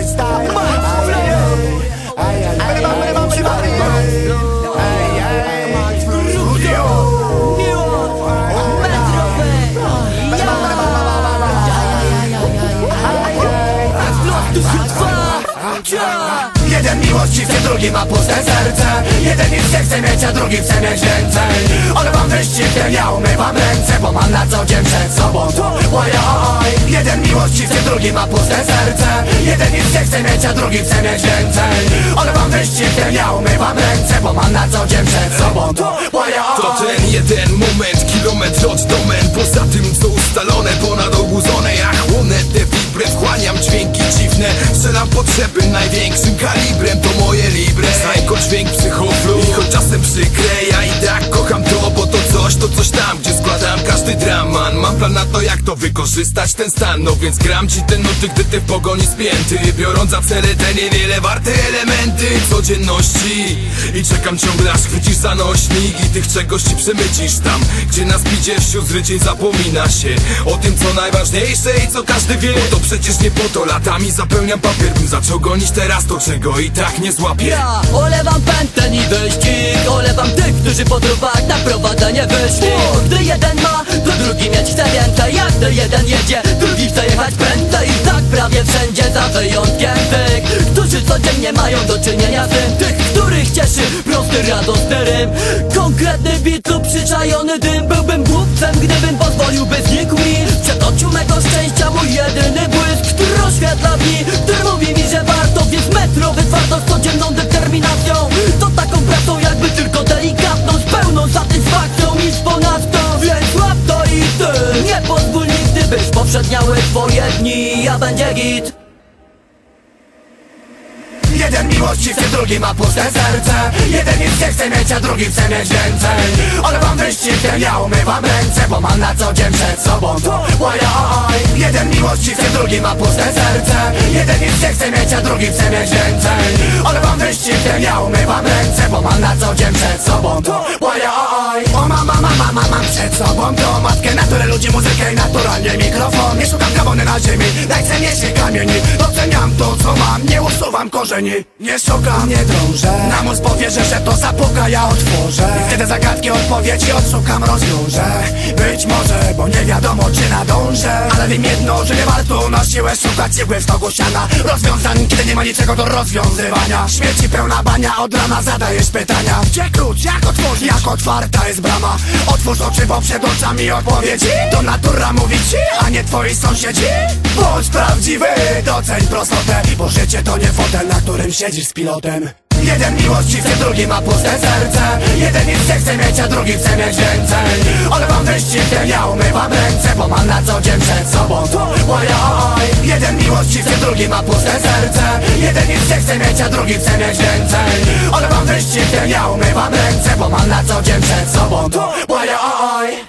boy style. Jeden miłościwy, drugi ma puste serce. Jeden nic nie chce mieć, a drugi chce mieć więcej. Ale mam wyścig, ja umywam ręce, bo mam na co dzień przed sobą to oj. Jeden miłościwy, drugi ma puste serce. Jeden nic nie chce mieć, a drugi chce mieć więcej. Ale mam wyścig, ja umywam ręce, bo mam na co dzień przed sobą to oj. To ten jeden moment, kilometr od domen. Poza tym co ustalone, ponad obudzone. Ja chłonę te vibry, wchłaniam dźwięki dziwne. Strzelam potrzeby największym kalibrem, to moje libre. Znajko dźwięk psychoflu i choć czasem przykre, ja i tak kocham to, bo to coś tam, gdzie składam każdy draman. Mam plan na to, jak to wykorzystać ten stan. No więc gram ci te nuty, gdy ty w pogoni spięty, biorąc za cele te niewiele warte elementy codzienności. I czekam ciągle, aż chwycisz za nośnik i tych czegoś ci przemycisz tam, gdzie na spidzie wśród zrycień zapomina się o tym, co najważniejsze i co każdy wie. Bo to przecież nie po to latami zapełniam papier, bym zaczął gonić teraz to, czego i tak nie złapię. Ja olewam pętleń i wyścig, olewam tych, którzy po trupach na prowadzenie wyszli. Gdy jeden ma, to drugi mieć chce więcej. Jak gdy jeden jedzie, drugi chce jechać prędzej. I tak prawie wszędzie, za wyjątkiem tych, którzy codziennie mają do czynienia z tym. Tych, których cieszy prosty, radosny rym, konkretny bit lub przyczajony dym. Byłbym głupcem, gdybym pozwolił, by znikł mi przed oczu mego szczęścia mój jedyny błysk, który oświetla dni, który mówi mi, że warto. Więc metro wytwarto z codzienną determinacją, to taką pracą jakby tylko delikatną, z pełną satysfakcją niż ponadto. Więc łap to i ty, nie pozwól nigdy, byś powszedniały twoje dni, a będzie git. Jeden miłościwy, drugi ma puste serce. Jeden nic nie chce mieć, a drugi chce mieć więcej. Ale mam wyścig, ja umywam ręce, bo mam na co dzień przed sobą to oj. Jeden miłościwy, drugi ma puste serce. Jeden nic nie chce mieć, a drugi chce mieć więcej. Ale mam wyścig, ja umywam ręce, bo mam na co dzień przed sobą to oj. O mama, mam przed sobą to matkę natury, ludzi, muzykę i naturalnie mikrofon. Nie szukam kabony na ziemi, najcenniejszy kamieni. Doceniam to, co mam, nie usuwam korzeni. Nie szukam, nie drążę, na mózg powierzę, że to zapuka, ja otworzę. I wtedy zagadki, odpowiedzi odszukam, rozwiążę. Być może, bo nie wiadomo, czy nadążę, ale wiem jedno, że nie warto na siłę szukać igły w stogu siana rozwiązań, kiedy nie ma niczego do rozwiązywania. Śmierci pełna bania, od rana zadajesz pytania. Gdzie klucz, jak otworzyć, jak otwarta jest brama? Otwórz oczy, bo przed oczami odpowiedzi. To natura mówi ci, a nie twoi sąsiedzi. Bądź prawdziwy, doceń prostotę, bo życie to nie fotel, na którym siedzisz z pilotem. Jeden miłościwy, drugi ma puste serce. Jeden nic nie chce mieć, a drugi chce mieć więcej. Ale mam wyścig, ja umywam ręce, bo mam na co dzień przed sobą to oj. Jeden miłościwy, drugi ma puste serce. Jeden nic nie chce mieć, a drugi chce mieć więcej. Ale mam wyścig, ja umywam ręce, bo mam na co dzień przed sobą to oj.